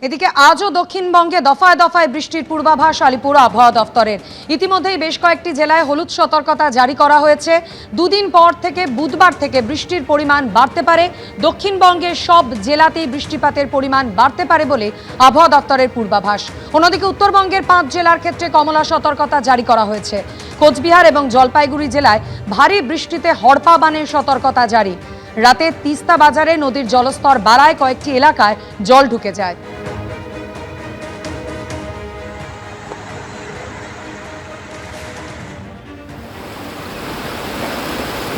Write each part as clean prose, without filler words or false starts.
এদিকে আজও দক্ষিণবঙ্গে দফায় দফায় বৃষ্টির পূর্বাভাস আলিপুর আবহাওয়া দফতরের। ইতিমধ্যেই বেশ কয়েকটি জেলায় হলুদ সতর্কতা জারি করা হয়েছে। দুদিন পর থেকে বুধবার থেকে বৃষ্টির পরিমাণ বাড়তে পারে। দক্ষিণবঙ্গের সব জেলাতেই বৃষ্টিপাতের পরিমাণ বাড়তে পারে বলে আবহাওয়া দফতরের পূর্বাভাস। অন্যদিকে উত্তরবঙ্গের 5 জেলার ক্ষেত্রে কমলা সতর্কতা জারি করা হয়েছে। কোচবিহার এবং জলপাইগুড়ি জেলায় ভারী বৃষ্টিতে হড়পা বানের সতর্কতা জারি। রাতে তিস্তা বাজারে নদীর জলস্তর বাড়ায়, কয়েকটি এলাকায় জল ঢুকে যায়।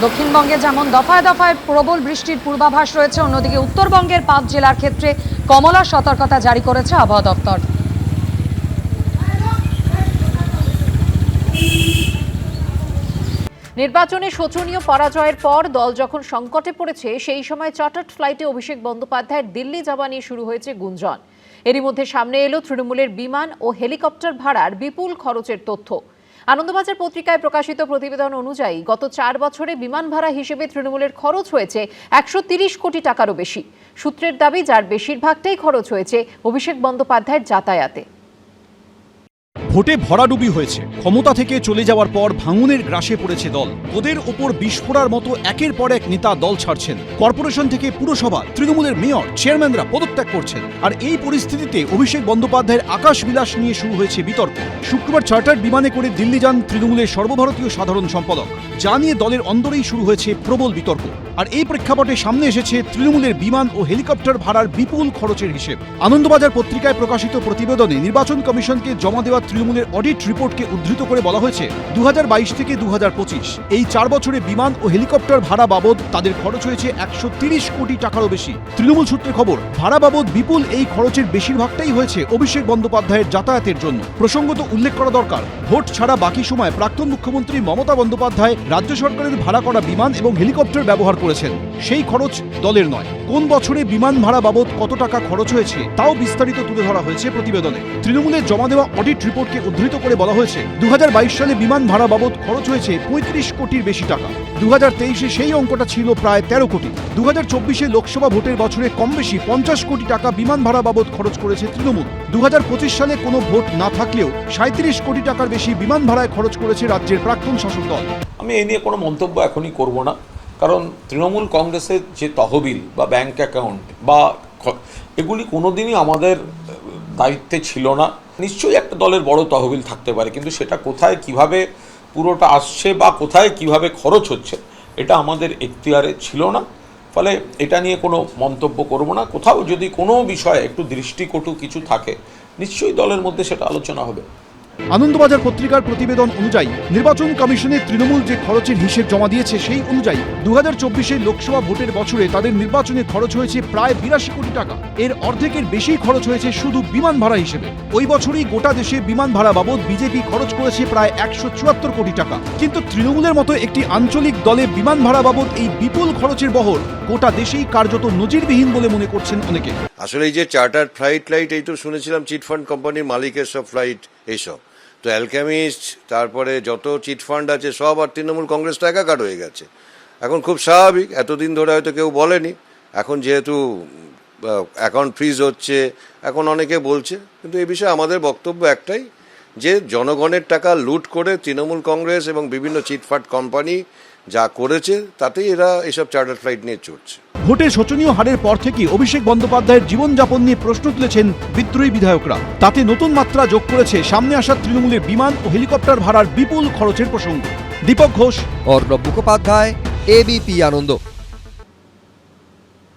দক্ষিণবঙ্গে যেমন দফায় দফায় প্রবল বৃষ্টির পূর্বাভাস রয়েছে, অন্যদিকে উত্তরবঙ্গের 5 জেলার ক্ষেত্রে কমলা সতর্কতা জারি করেছে আবহাওয়া দপ্তর। নির্বাচনে শোচনীয় পরাজয়ের পর দল যখন সংকটে পড়েছে, সেই সময় চার্টার্ড ফ্লাইটে অভিষেক বন্দ্যোপাধ্যায়ের দিল্লি যাওয়া নিয়ে শুরু হয়েছে গুঞ্জন। এরই মধ্যে সামনে এলো তৃণমূলের বিমান ও হেলিকপ্টার ভাড়ার বিপুল খরচের তথ্য। আনন্দবাজার পত্রিকায় প্রকাশিত প্রতিবেদন অনুযায়ী গত 4 বছরে বিমান ভাড়া হিসেবে তৃণমূলের খরচ হয়েছে 130 কোটি টাকারও বেশি। সূত্রের দাবি, যার বেশিরভাগটাই খরচ হয়েছে অভিষেক বন্দ্যোপাধ্যায়ের যাতায়াতে। ভোটে ভরাডুবি হয়েছে, ক্ষমতা থেকে চলে যাওয়ার পর ভাঙনের গ্রাসে পড়েছে দল। ওদের ওপর বিস্ফোরার মতো একের পর এক নেতা দল ছাড়ছেন। কর্পোরেশন থেকে পুরসভা, তৃণমূলের মেয়র, চেয়ারম্যানরা পদত্যাগ করছেন। আর এই পরিস্থিতিতে অভিষেক বন্দ্যোপাধ্যায়ের আকাশ বিলাস নিয়ে শুরু হয়েছে বিতর্ক। শুক্রবার চার্টার্ড বিমানে করে দিল্লি যান তৃণমূলের সর্বভারতীয় সাধারণ সম্পাদক, যা নিয়ে দলের অন্দরেই শুরু হয়েছে প্রবল বিতর্ক। আর এই প্রেক্ষাপটে সামনে এসেছে তৃণমূলের বিমান ও হেলিকপ্টার ভাড়ার বিপুল খরচের হিসেব। আনন্দবাজার পত্রিকায় প্রকাশিত প্রতিবেদনে নির্বাচন কমিশনকে জমা দেওয়া তৃণমূলের অডিট রিপোর্টকে উদ্ধৃত করে বলা হয়েছে, 2022 থেকে 2025 এই 4 বছরে বিমান ও হেলিকপ্টার ভাড়া বাবদ তাদের খরচ হয়েছে 130 কোটি টাকারও বেশি। তৃণমূল সূত্রে খবর, ভাড়া বাবদ বিপুল এই খরচের বেশিরভাগটাই হয়েছে অভিষেক বন্দ্যোপাধ্যায়ের যাতায়াতের জন্য। প্রসঙ্গত উল্লেখ করা দরকার, ভোট ছাড়া বাকি সময় প্রাক্তন মুখ্যমন্ত্রী মমতা বন্দ্যোপাধ্যায় রাজ্য সরকারের ভাড়া করা বিমান এবং হেলিকপ্টার ব্যবহার করেছেন। সেই খরচ দলের নয়। কোন বছরে বিমান ভাড়া বাবদ কত টাকা খরচ হয়েছে তাও বিস্তারিত তুলে ধরা হয়েছে প্রতিবেদনে। তৃণমূলের জমা দেওয়া অডিট রিপোর্টকে উদ্ধৃত করে বলা হয়েছে, 2022 সালে বিমান ভাড়া বাবদ খরচ হয়েছে 35 কোটির বেশি টাকা। 2023-এ সেই অঙ্কটা ছিল প্রায় 13 কোটি। 2024-এ লোকসভা ভোটের বছরে কম বেশি 50 কোটি টাকা বিমান ভাড়া বাবদ খরচ করেছে তৃণমূল। 2025 সালে কোনো ভোট না থাকলেও 37 কোটি টাকার বেশি বিমান ভাড়ায় খরচ করেছে রাজ্যের প্রাক্তন শাসক দল। আমি এই নিয়ে কোনো মন্তব্য এখনই করব না, কারণ তৃণমূল কংগ্রেসের যে তহবিল বা ব্যাংক অ্যাকাউন্ট বা এগুলি কোনোদিনই আমাদের দায়িত্বে ছিল না। নিশ্চয়ই একটা দলের বড় তহবিল থাকতে পারে, কিন্তু সেটা কোথায় কিভাবে পুরোটা আসছে বা কোথায় কিভাবে খরচ হচ্ছে এটা আমাদের এখতিয়ারে ছিল না। ফলে এটা নিয়ে কোনো মন্তব্য করব না। কোথাও যদি কোনো বিষয়ে একটু দৃষ্টিকটু কিছু থাকে, নিশ্চয়ই দলের মধ্যে সেটা আলোচনা হবে। আনন্দবাজার পত্রিকার প্রতিবেদন অনুযায়ী নির্বাচন কমিশনে তৃণমূল যে খরচের হিসেব জমা দিয়েছে, সেই অনুযায়ী 2024-এর লোকসভা ভোটের বছরে তাদের নির্বাচনে খরচ হয়েছে প্রায় 82 কোটি টাকা। এর অর্ধেকের বেশি খরচ হয়েছে শুধু বিমান ভাড়া হিসেবে। ওই বছরই গোটা দেশে বিমান ভাড়া বাবদ বিজেপি খরচ করেছে প্রায় 174 কোটি টাকা। কিন্তু তৃণমূলের মতো একটি আঞ্চলিক দলে বিমান ভাড়া বাবদ এই বিপুল খরচের বহর গোটা দেশেই কার্যত নজিরবিহীন বলে মনে করছেন অনেকে। আসলে এই যে চার্টার্ড ফ্লাইট এই তো শুনেছিলাম চিটফান্ড কোম্পানির মালিকের সব ফ্লাইট, এইসব তো অ্যালকেমিস্ট, তারপরে যত চিটফান্ড আছে সব আর তৃণমূল কংগ্রেস তো একাকার হয়ে গেছে। এখন খুব স্বাভাবিক, এতদিন ধরে হয়তো কেউ বলেনি, এখন যেহেতু অ্যাকাউন্ট ফ্রিজ হচ্ছে এখন অনেকে বলছে। কিন্তু এই বিষয়ে আমাদের বক্তব্য একটাই, যে জনগণের টাকা লুট করে তৃণমূল কংগ্রেস এবং বিভিন্ন চিটফান্ড কোম্পানি যা করেছে, তাতেই এরা এসব চার্টার ফ্লাইট নিয়ে চড়ছে। ভোটে শোচনীয় হারের পর থেকে অভিষেক বন্দ্যোপাধ্যায়ের জীবনযাপন নিয়ে প্রশ্ন তুলেছেন বিদ্রোহী বিধায়করা। তাতে নতুন মাত্রা যোগ করেছে সামনে আসা তৃণমূলের বিমান ও হেলিকপ্টার ভাড়ার বিপুল খরচের প্রসঙ্গ। দীপক ঘোষ, অর্ণব মুখোপাধ্যায়, এবিপি আনন্দ।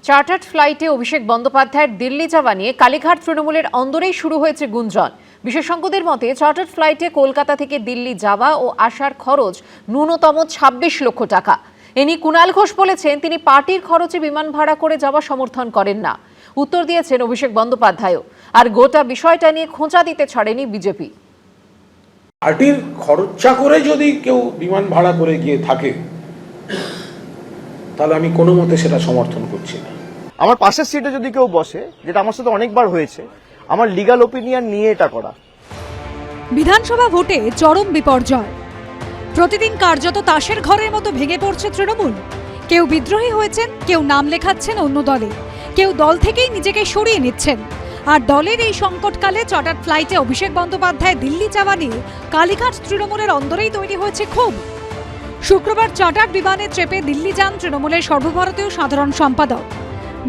চার্টার্ড ফ্লাইটে অভিষেক বন্দ্যোপাধ্যায়ের দিল্লি যাওয়া নিয়ে কালীঘাট তৃণমূলের অন্দরেই শুরু হয়েছে গুঞ্জন। বিশেষজ্ঞদের মতে, চার্টার্ড ফ্লাইটে কলকাতা থেকে দিল্লি যাওয়া ও আসার খরচ ন্যূনতম 26 লক্ষ টাকা। এনি কুণাল ঘোষ বলেছেন, তিনি পার্টির খরচে বিমান ভাড়া করে যাওয়া সমর্থন করেন না। উত্তর দিয়েছেন অভিষেক বন্দ্যোপাধ্যায়ও। আর গোটা বিষয়টা নিয়ে খোঁচা দিতে ছাড়েনি বিজেপি। পার্টির খরচা করে যদি কেউ বিমান ভাড়া করে গিয়ে থাকে, তাহলে আমি কোনো মতে সেটা সমর্থন করছি না। আমার পাশের সিটে যদি কেউ বসে, যেটা আমার সাথে অনেকবার হয়েছে, আমার লিগ্যাল ওপিনিয়ন নিয়ে এটা করা। বিধানসভা ভোটে চরম বিপর্যয়। প্রতিদিন কার্যত তাসের ঘরের মতো ভেঙে পড়ছে তৃণমূল। কেউ বিদ্রোহী হয়েছেন, কেউ নাম লেখাচ্ছেন অন্য দলে, কেউ দল থেকেই নিজেকে সরিয়ে নিচ্ছেন। আর দলের এই সংকটকালে চার্টার্ড ফ্লাইটে অভিষেক বন্দ্যোপাধ্যায় দিল্লি যাওয়া নিয়ে কালীঘাট তৃণমূলের অন্দরেই তৈরি হয়েছে ক্ষোভ। শুক্রবার চার্টার্ড বিমানে চেপে দিল্লি যান তৃণমূলের সর্বভারতীয় সাধারণ সম্পাদক।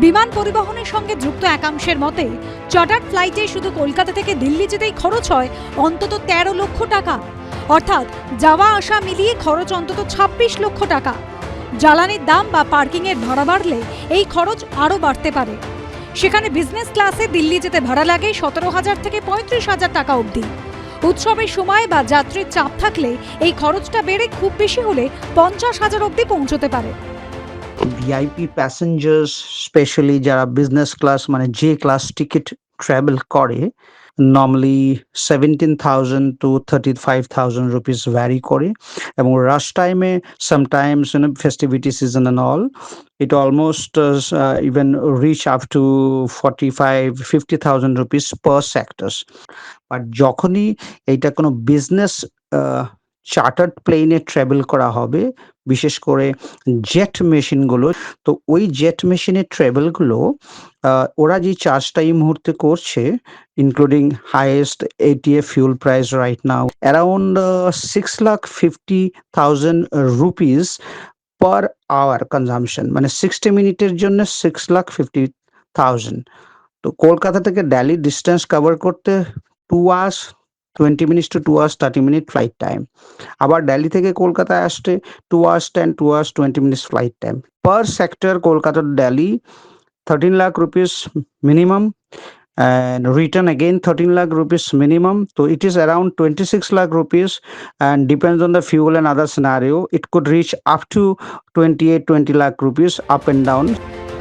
বিমান পরিবহনের সঙ্গে যুক্ত একাংশের মতে চার্টার্ড ফ্লাইটে শুধু কলকাতা থেকে দিল্লি যেতেই খরচ হয় অন্তত 13 লক্ষ টাকা, অর্থাৎ যাওয়া আসা মিলিয়ে খরচ অন্তত 26 লক্ষ টাকা। জ্বালানির দাম বা পার্কিংয়ের ভাড়া বাড়লে এই খরচ আরও বাড়তে পারে। সেখানে বিজনেস ক্লাসে দিল্লি যেতে ভাড়া লাগে 17,000 থেকে 35,000 টাকা অবধি। উৎসবের সময় বা যাত্রীর চাপ থাকলে এই খরচটা বেড়ে খুব বেশি হলে 50,000 অবধি পৌঁছতে পারে। ভিআইপি প্যাসেঞ্জার্স স্পেশালি যারা বিজনেস ক্লাস মানে যে ক্লাস টিকিট ট্রাভেল করে নর্মালি 17,000 to 35,000 rupees ভ্যারি করে, এবং রাশ টাইমে sometimes festivity season and all it almost even reach up to 45-50,000 rupees per sectors. But যখনই এইটা কোনো বিজনেস চার্টার্ড প্লেনে ট্রাভেল করা হবে, বিশেষ করে জেট মেশিনগুলো, তো ওই জেট মেশিনের ট্রাভেলগুলো ওরা যে চার্জটা এই মুহূর্তে করছে, including highest ATA fuel price right now, around 6,50,000 rupees per hour consumption, মানে 60 মিনিটের জন্য 6,50,000। তো কলকাতা থেকে দিল্লি ডিস্টেন্স কভার করতে 2 hours 20 minutes to 2 hours 30 minute flight time. আবার দিল্লি থেকে কলকাতায় আসতে 2 hours 10 2 hours 20 minutes flight time. Per sector Kolkata to Delhi 13 lakh rupees minimum, and return again 13 lakh rupees minimum. So it is around 26 lakh rupees, and depends on the fuel and other scenario. It could reach up to 28-20 lakh rupees up and down.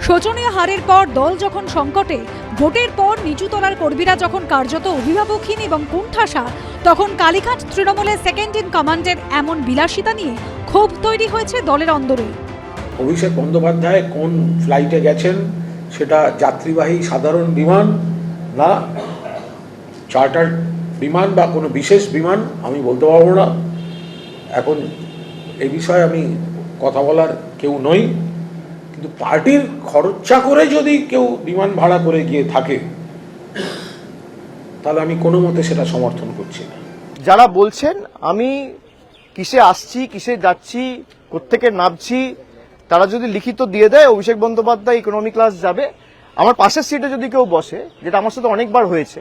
শোচনীয় হারের পর দল যখন সংকটে, ভোটের পর নিচু তলার কর্মীরা যখন কার্যত অভিভাবকহীন এবং কোণঠাসা, তখন কালীঘাট তৃণমূলের সেকেন্ড ইন কমান্ডের এমন বিলাসিতা নিয়ে ক্ষোভ তৈরি হয়েছে দলের অন্দরে। অভিষেক বন্দ্যোপাধ্যায় কোন ফ্লাইটে গেছেন, সেটা যাত্রীবাহী সাধারণ বিমান না চার্টার্ড বিমান বা কোনো বিশেষ বিমান আমি বলতে পারবো না। এখন এই বিষয়ে আমি কথা বলার কেউ নই, কিন্তু পার্টির খরচা করে যদি কেউ বিমান ভাড়া করে গিয়ে থাকে তাহলে আমি কোনো মতে সেটা সমর্থন করছি না। যারা বলছেন আমি কিসে আসছি, কিসে যাচ্ছি, কোত্থেকে নামছি, তারা যদি লিখিত দিয়ে দেয় অভিষেক বন্দ্যোপাধ্যায় ইকোনমি ক্লাস যাবে, আমার পাশের সিটে যদি কেউ বসে, যেটা আমার সাথে অনেকবার হয়েছে,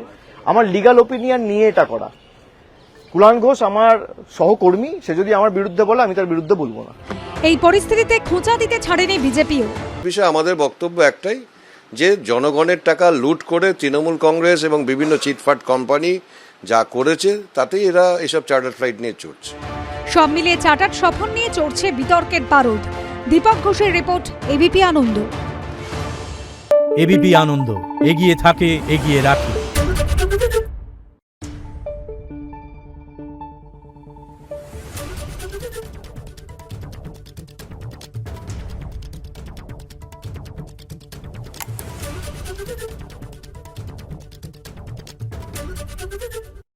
আমার লিগ্যাল ওপিনিয়ন নিয়ে এটা করা। কুলান ঘোষ আমার সহকর্মী, সে যদি আমার বিরুদ্ধে বলে আমি তার বিরুদ্ধে বলবো না। এই পরিস্থিতিতে খোঁচা দিতে ছাড়েনি বিজেপিও। বিষয়ে আমাদের বক্তব্য একটাই, যে জনগণের টাকা লুট করে তৃণমূল কংগ্রেস এবং বিভিন্ন চিটফাট কোম্পানি যা করেছে, তাতেই এরা এসব চার্টার ফ্লাইট নিয়ে চড়ছে। সব মিলিয়ে চার্টার্ড সফর নিয়ে চড়ছে বিতর্কের পারদ। দীপক ঘোষের রিপোর্ট, এবিপি আনন্দ। এবিপি আনন্দ, এগিয়ে থাকে, এগিয়ে রাখে।